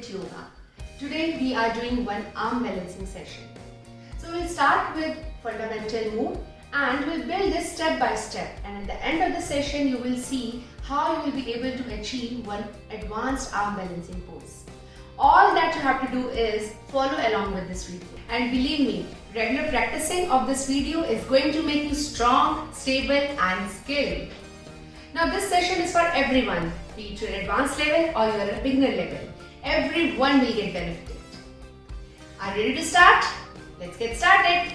HIT yoga. Today we are doing one arm balancing session. So we'll start with fundamental move and we'll build this step by step, and at the end of the session you will see how you will be able to achieve one advanced arm balancing pose. All that you have to do is follow along with this video, and believe me, regular practicing of this video is going to make you strong, stable and skilled. Now this session is for everyone, be it your advanced level or your beginner level. Everyone will get benefited. Are you ready to start? Let's get started.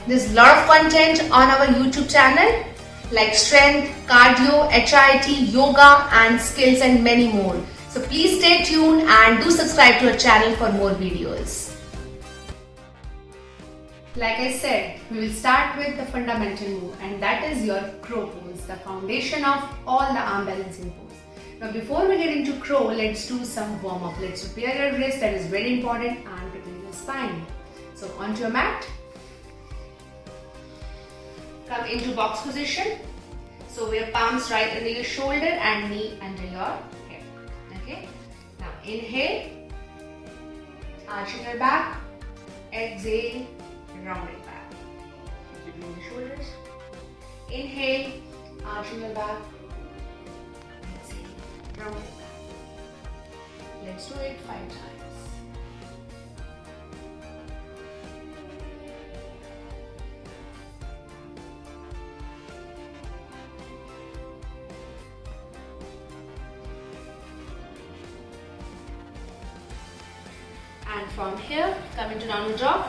There's a lot of content on our YouTube channel like strength, cardio, HIT, yoga and skills and many more. So please stay tuned and do subscribe to our channel for more videos. Like I said, we will start with the fundamental move, and that is your crow pose, the foundation of all the arm balancing pose. Now before we get into crow, let's do some warm up. Let's prepare your wrist, that is very important, and prepare your spine. So onto your mat. Come into box position. So your palms right under your shoulder and knee under your hip. Okay. Now inhale, arching your back. Exhale, round it back. Between the shoulders. Inhale, arching your back. Exhale, round it back. Let's do it 5 times. And from here, come into downward dog.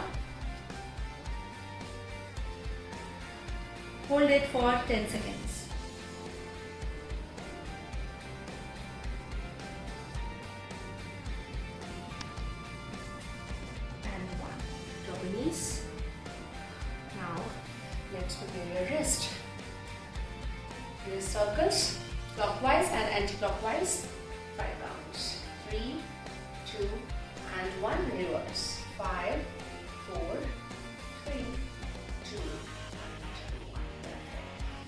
Hold it for 10 seconds. And 1. Drop your knees. Now, let's prepare your wrist. Wrist circles, clockwise and anti-clockwise. 5 counts. 3, 2, and 1, reverse. 5, 4, 3, 2, and 1.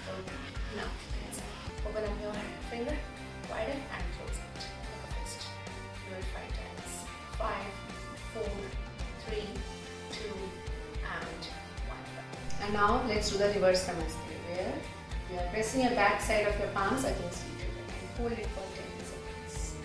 Okay. Now, let's open up your finger, widen and close it. Like a fist. Do it 5 times. 5, 4, 3, 2, and 1. And now let's do the reverse namaste, where you are pressing your back side of your palms against each other and hold it for 10 seconds.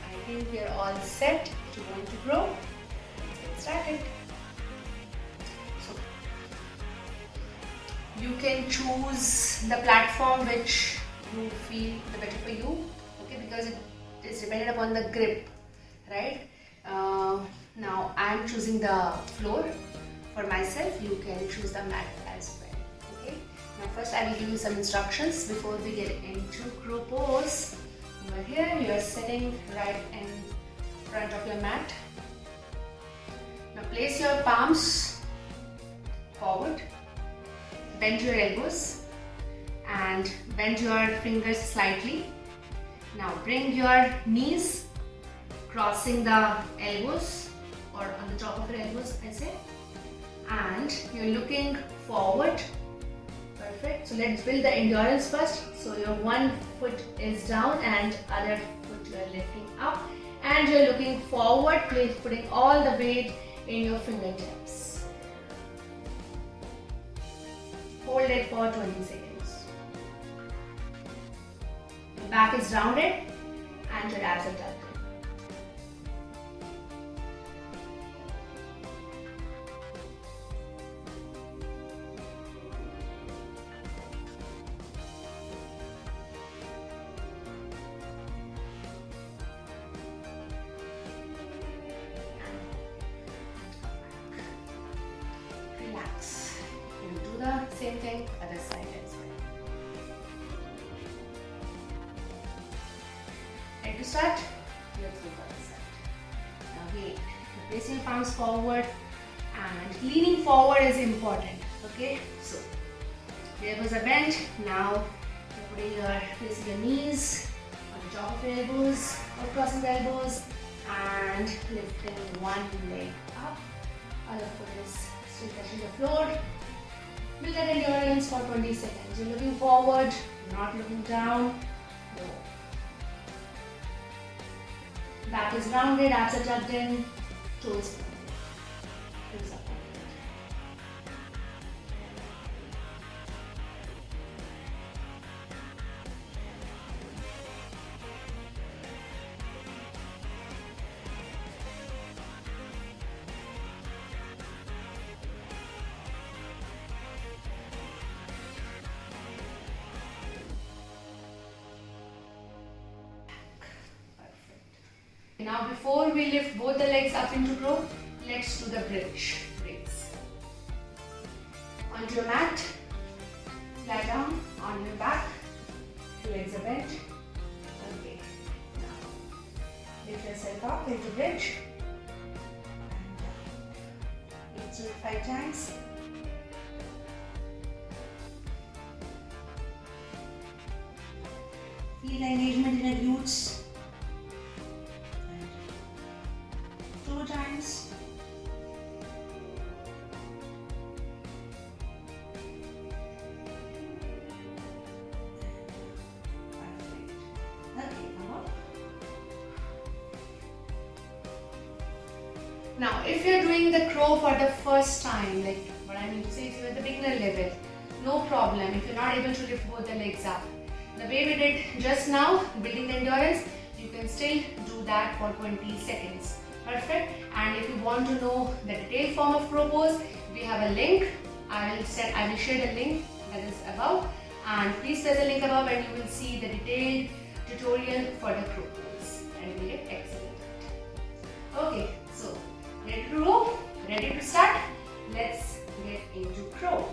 I think we are all set to go into grow. Let's get started. So you can choose the platform which you feel the better for you, okay, because it is dependent upon the grip, right? Now I am choosing the floor for myself. You can choose the mat as well. Okay. Now first I will give you some instructions before we get into crow pose. You are here, you are sitting right in front of your mat. Now place your palms forward, bend your elbows and bend your fingers slightly. Now bring your knees crossing the elbows or on the top of your elbows, I say, and you're looking forward. Perfect. So let's build the endurance first. So your one foot is down and other foot you are lifting up, and you're looking forward, putting all the weight in your fingertips. Hold it for 20 seconds. Your back is rounded and your abs are tucked in. Relax. You do the same thing other side as well. Ready to start? Let's go for the side. Now again, placing your palms forward and leaning forward is important. Okay, so there was a bend. Now you're putting your placing your knees top of your elbows or crossing the elbows and lifting one leg up. Other foot is still touching the floor. Build that endurance for 20 seconds. You're looking forward, not looking down. Go. Back is rounded, abs are tucked in, toes pointed. Toes are pointed. Now before we lift both the legs up into crow, let's do the bridge. Breaks. Onto your mat, lie down on your back, legs are bent. Okay. Now lift yourself up into bridge. And let's do it 5 times. Feel the engagement in your glutes. 2 times. Perfect. Okay, come up. Now, if you're doing the crow for the first time, like what I mean to say is you're at the beginner level, no problem if you're not able to lift both the legs up. The way we did just now, building the endurance, you can still do that for 20 seconds. Perfect. And if you want to know the detailed form of crow pose, we have a link. I will share the link that is above, and please press the link above and you will see the detailed tutorial for the crow pose, and we get excellent. Okay, so ready to row? Ready to start? Let's get into crow.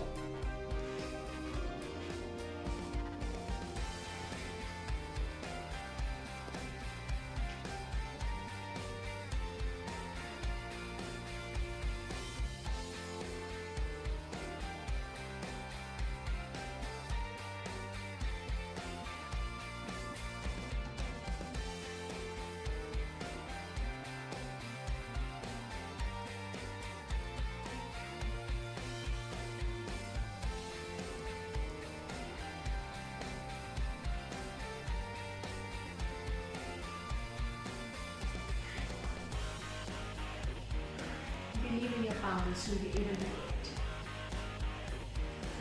Believe in your palms to be able to do it.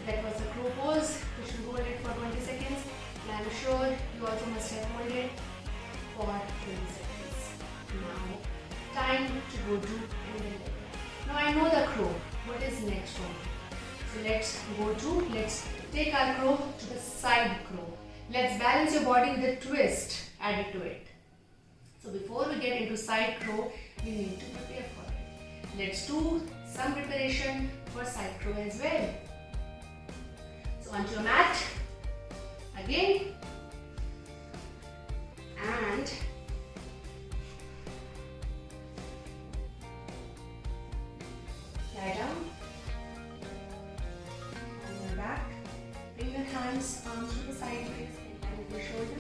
That was the crow pose. You should hold it for 20 seconds. And I'm sure you also must have held it for 20 seconds. Now, time to go to ending level. Now I know the crow. What is next one? So let's take our crow to the side crow. Let's balance your body with a twist added to it. So before we get into side crow, we need to prepare for it. Let's do some preparation for side crow as well. So onto your mat again, and lie down on your back. Bring your hands arms to the side legs and your shoulder.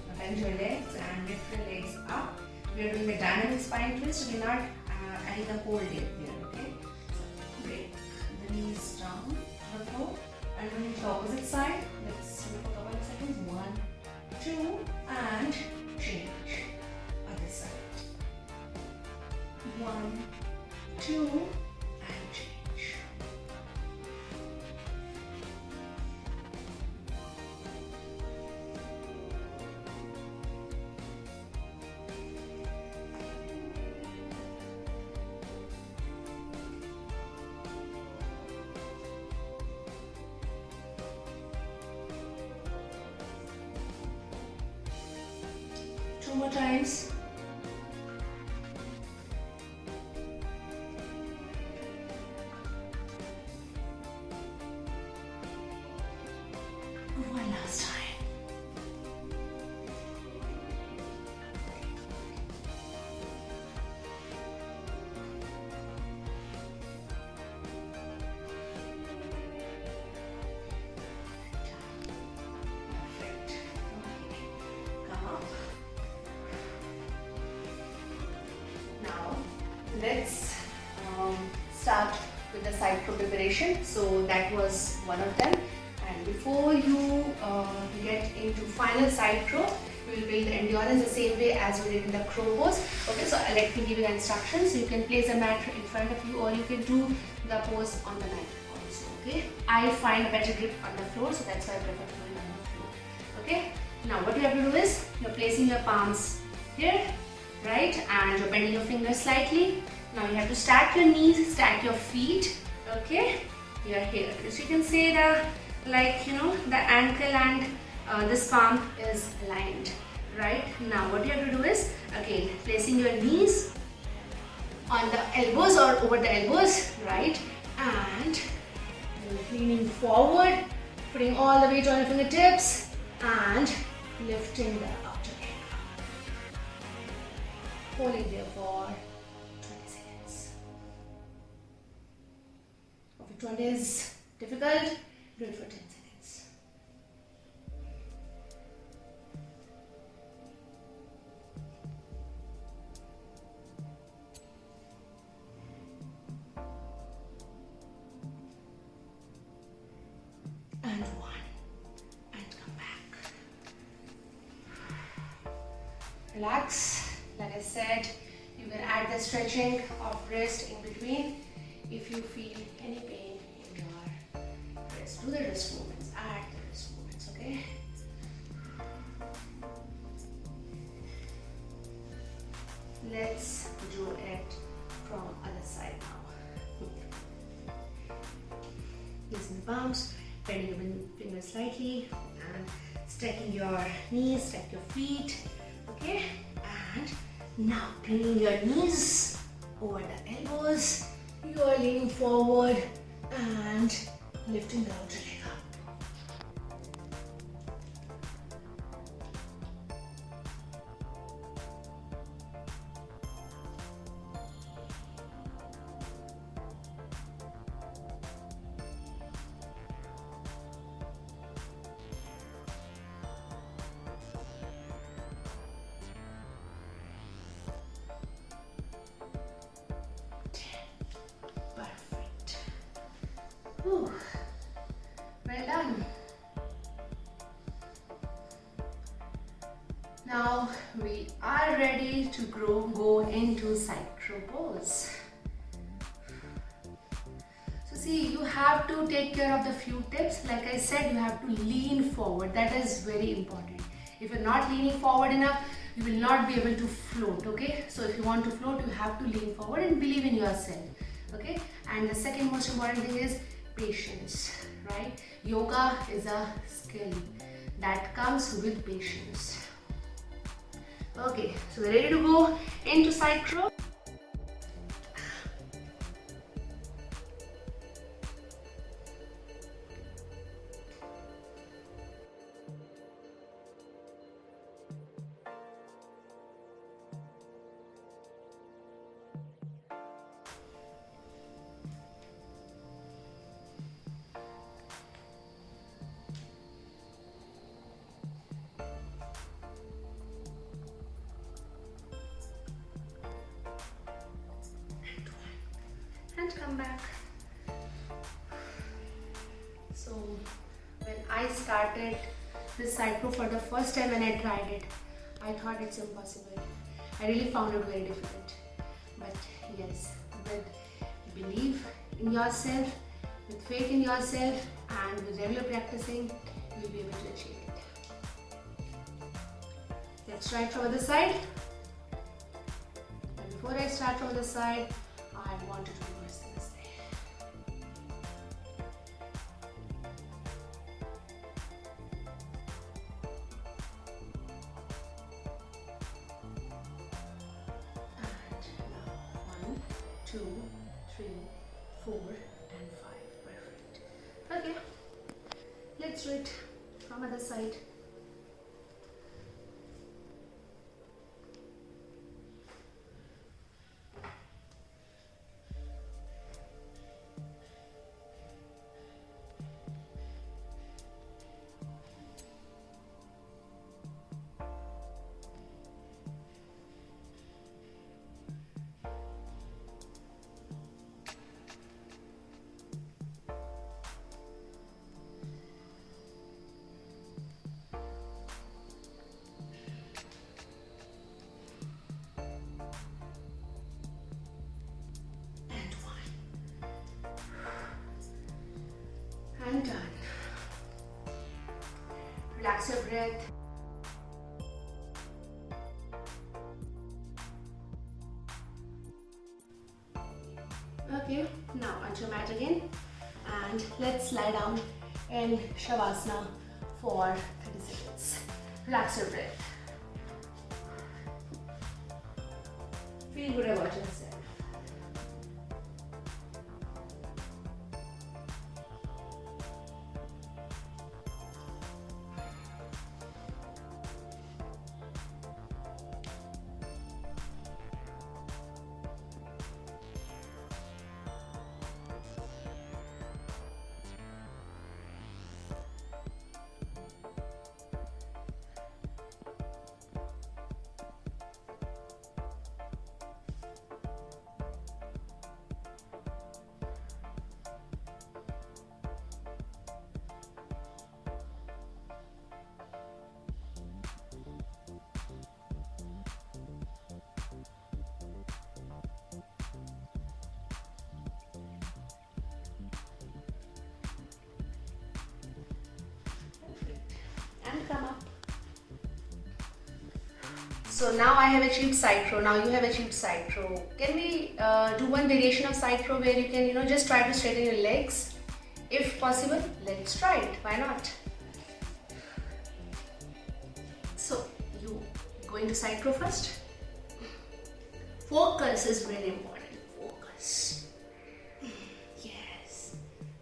Now bend your legs and lift your legs up. We are doing a dynamic spine twist. We are not adding a whole leg here, okay? So break the knees down to the floor and then to the opposite side. Let's do it for a couple of seconds. 1, 2, and change. Other side. 1, 2, and change. Two more times. One last time. Perfect. Okay. Come up. let's start with the Cytro preparation. So that was one of them. And before you get into final Cytro, we will build the endurance the same way as we did in the crow pose. Okay, so let me give you the instructions. You can place a mat in front of you, or you can do the pose on the mat also. Okay, I find a better grip on the floor, so that's why I prefer doing on the floor. Okay, now what you have to do is you're placing your palms here, right, and you're bending your fingers slightly. Now you have to stack your knees, stack your feet. Okay, you're here. So you can say the the ankle and this palm is aligned. Right, now what you have to do is again placing your knees on the elbows or over the elbows, right, and leaning forward, putting all the weight on your fingertips and lifting the outer leg. Holding there for 20 seconds. If which one is difficult, do it for 10 seconds. And one, and come back. Relax. Like I said, you can add the stretching of wrist in between if you feel any pain in your wrist. Do the wrist movements, add the wrist movements, okay? Let's do it from other side now. Using the palms, bending your fingers slightly and stacking your knees, stack your feet, okay? And now bringing your knees over the elbows, you are leaning forward and lifting the outer leg up. Perfect. Whew. Well done. Now we are ready to go into Cytropols. So see, you have to take care of the few tips. Like I said, you have to lean forward. That is very important. If you're not leaning forward enough, you will not be able to float, okay? So if you want to float, you have to lean forward and believe in yourself, okay? And the second most important thing is patience, right? Yoga is a skill that comes with patience. Okay, so we're ready to go into Cytro. And come back. So when I started this Cytro for the first time when I tried it, I thought it's impossible. I really found it very difficult. But yes, with belief in yourself, with faith in yourself and with regular practicing, you'll be able to achieve it. Let's try it from the other side. And before I start from the side, I want you to reverse this thing. And now 1, 2, 3, 4 and 5. Perfect. Okay. Let's do it from other side. breath. Okay, now onto your mat again, and let's lie down in Shavasana for 30 seconds. Relax your breath. Feel good about yourself. And come up. So now I have achieved side throw. Now you have achieved side throw. Can we do one variation of side throw where you can, just try to straighten your legs? If possible, let's try it. Why not? So you going to side throw first. Focus is very important. Focus. Yes.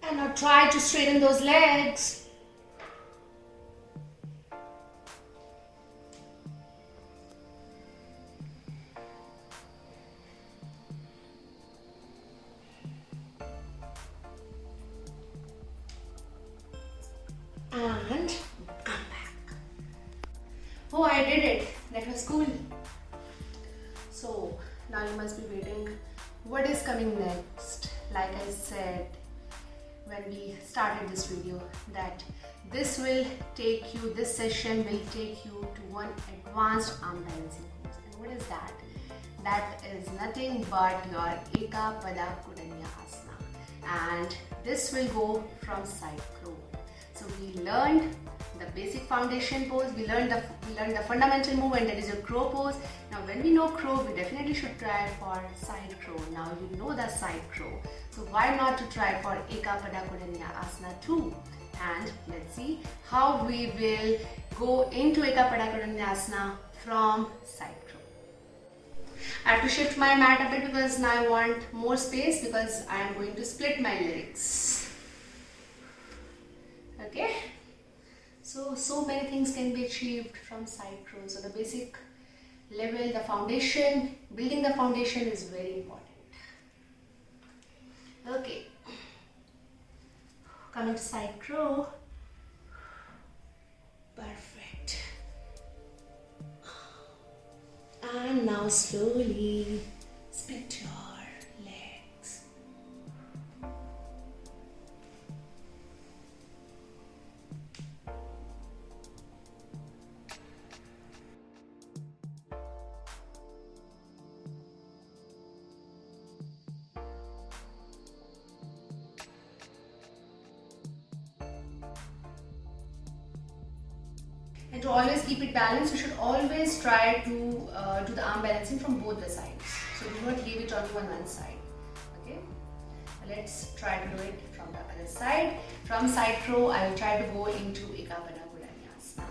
And now try to straighten those legs. And come back. Oh, I did it. That was cool. So now you must be waiting. What is coming next? Like I said when we started this video, that this session will take you to one advanced arm balancing pose. And what is that? That is nothing but your Eka Pada Koundinyasana. And this will go from side crow. So we learned the basic foundation pose, we learned the fundamental movement, that is your crow pose. Now when we know crow, we definitely should try for side crow. Now you know the side crow. So why not to try for Eka Pada Koundinyasana too? And let's see how we will go into Eka Pada Koundinyasana from side crow. I have to shift my mat a bit because now I want more space, because I am going to split my legs. Okay, so many things can be achieved from side crow. So the basic level, the foundation, building the foundation is very important. Okay, coming to side crow. Perfect. And now slowly split your legs. And to always keep it balanced, you should always try to do the arm balancing from both the sides. So do not leave it only on one side. Okay. Let's try to do it from the other side. From side crow, I will try to go into Eka Pada Koundinyasana.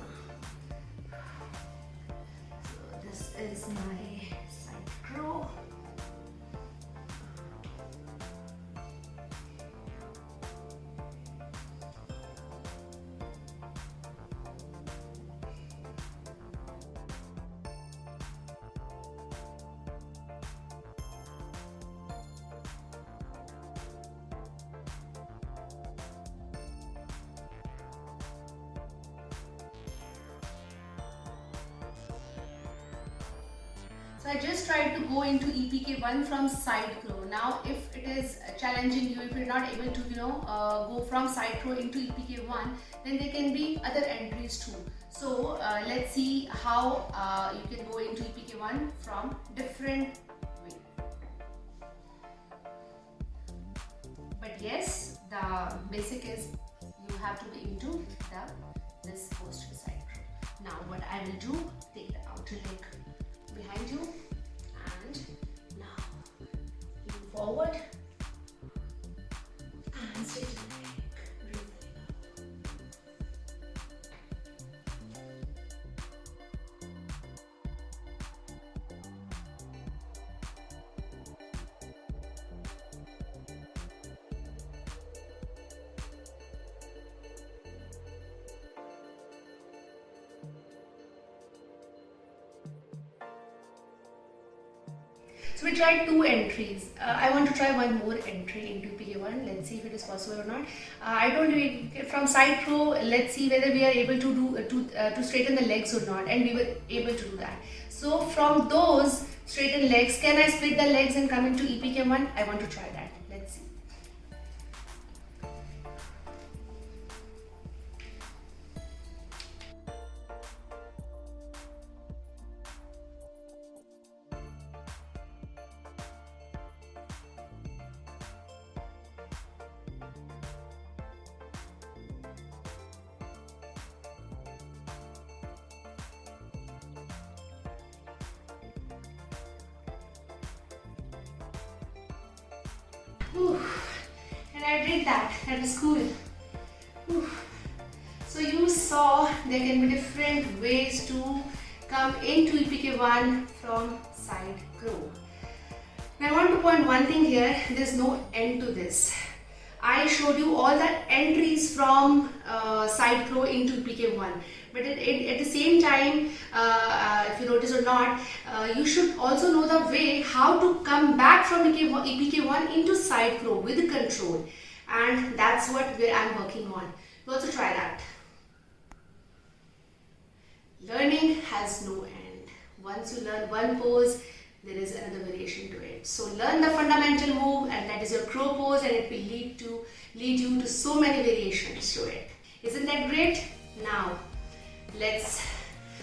So this is my side crow. So I just tried to go into EPK-1 from side crow. Now if it is challenging you, if you're not able to go from side crow into EPK-1, then there can be other entries too. So let's see how you can go into EPK-1 from different way. But yes, the basic is you have to be into this posture side crow. Now what I will do, take the outer leg behind you and now lean forward and straighten the leg. So we tried 2 entries. I want to try one more entry into EPK-1. Let's see if it is possible or not. I don't know, from side throw, let's see whether we are able to do to straighten the legs or not, and we were able to do that. So from those straightened legs, can I split the legs and come into EPK-1? I want to try that. Let's see. Whew. And I did that. That was cool. Whew. So you saw there can be different ways to come into EPK-1 from side crow. Now I want to point one thing here. There is no end to this. I showed you all the entries from side crow into EPK-1. But at the same time, if you notice or not, you should also know the way how to come back from EPK-1 into side crow with control. And that's what I'm working on. You also try that. Learning has no end. Once you learn one pose, there is another variation to it. So learn the fundamental move, and that is your crow pose, and it will lead you to so many variations to it. Isn't that great? Now,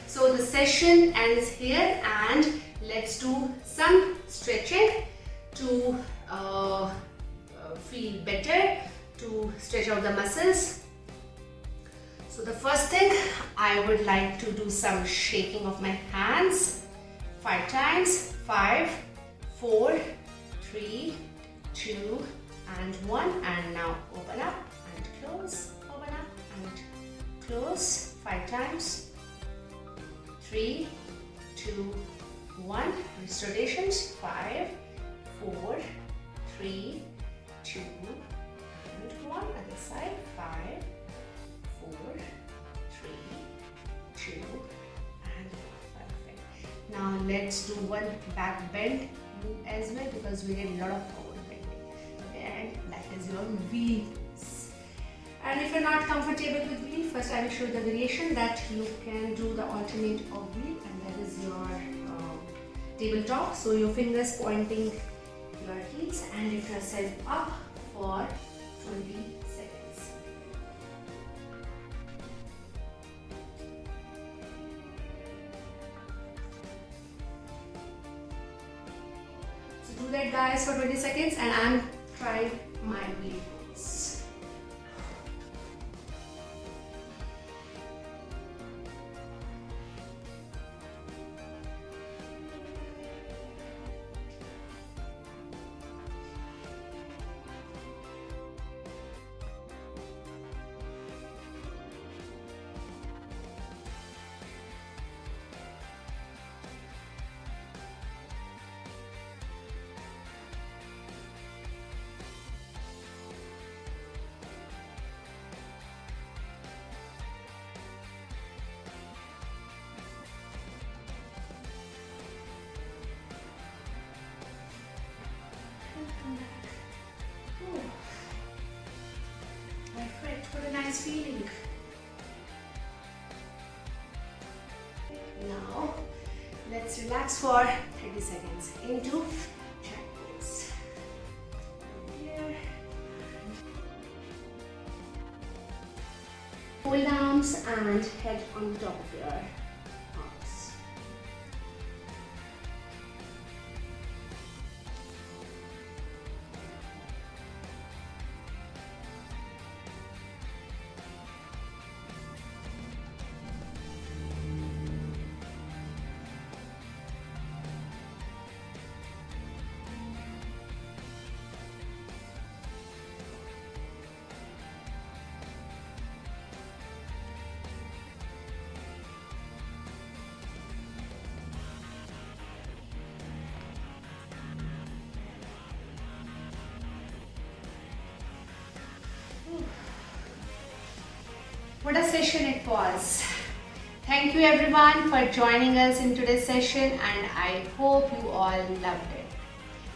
so the session ends here, and let's do some stretching to feel better, to stretch out the muscles. So the first thing, I would like to do some shaking of my hands 5 times. 5, 4, 3, 2, and 1. And now open up and close, open up and close 5 times. 3, 2, 1. Rotations. 5, 4, 3, 2, and 1. Other side. 5, 4, 3, 2, and 1. Perfect. Now let's do one back bend move as well, because we get a lot of forward bending. Okay, and that is your wheel. And if you're not comfortable with wheel, first I will show you the variation that you can do the alternate of wheel, and that is your tabletop. So your fingers pointing your heels and lift yourself up for 20 seconds. So do that guys for 20 seconds, and I'm trying my wheel pose. Perfect, what a nice feeling. Now, let's relax for 30 seconds into Cytropols. Here. Hold arms and head on the top of your arms. What a session it was. Thank you everyone for joining us in today's session, and I hope you all loved it.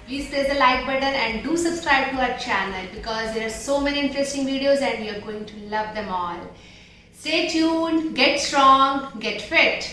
Please press the like button and do subscribe to our channel because there are so many interesting videos and you're going to love them all. Stay tuned, get strong, get fit.